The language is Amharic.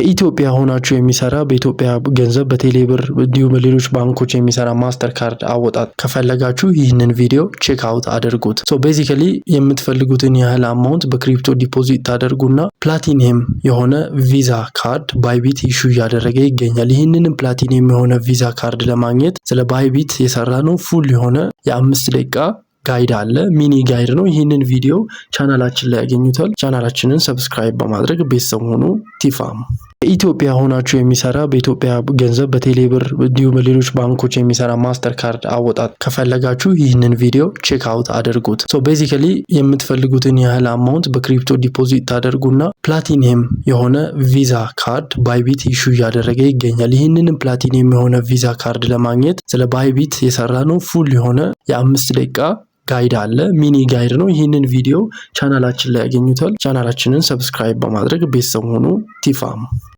በኢትዮጵያ ሆናችሁ የሚሰራ በኢትዮጵያ ገንዘብ በቴሌብር እንዲሁም በሌሎች ባንኮች የሚሰራ ማስተር ካርድ አወጣጥ ከፈለጋችሁ ይህንን ቪዲዮ ቼክ አውት አድርጉት። ሶ ቤዚካሊ የምትፈልጉትን ያህል አማውንት በክሪፕቶ ዲፖዚት ታደርጉና ፕላቲኒየም የሆነ ቪዛ ካርድ ባይቢት ኢሹ እያደረገ ይገኛል። ይህንን ፕላቲኒየም የሆነ ቪዛ ካርድ ለማግኘት ስለ ባይቢት የሰራ ነው ፉል የሆነ የ5 ደቂቃ ጋይድ አለ። ሚኒ ጋይድ ነው። ይህንን ቪዲዮ ቻናላችን ላይ ያገኙታል። ቻናላችንን ሰብስክራይብ በማድረግ ቤተሰብ ሆኑ። ቲፋም በኢትዮጵያ ሆናችሁ የሚሰራ በኢትዮጵያ ገንዘብ በቴሌብር እንዲሁም በሌሎች ባንኮች የሚሰራ ማስተር ካርድ አወጣጥ ከፈለጋችሁ ይህንን ቪዲዮ ቼክ አውት አድርጉት። ሶ ቤዚካሊ የምትፈልጉትን ያህል አማውንት በክሪፕቶ ዲፖዚት ታደርጉና ፕላቲኒየም የሆነ ቪዛ ካርድ ባይቢት ኢሹ እያደረገ ይገኛል። ይህንን ፕላቲኒየም የሆነ ቪዛ ካርድ ለማግኘት ስለ ባይቢት የሰራ ነው ፉል የሆነ የ5 ደቂቃ ጋይድ አለ። ሚኒ ጋይድ ነው። ይህንን ቪዲዮ ቻናላችን ላይ ያገኙታል። ቻናላችንን ሰብስክራይብ በማድረግ ቤተሰብ ሆኑ። ቲፋም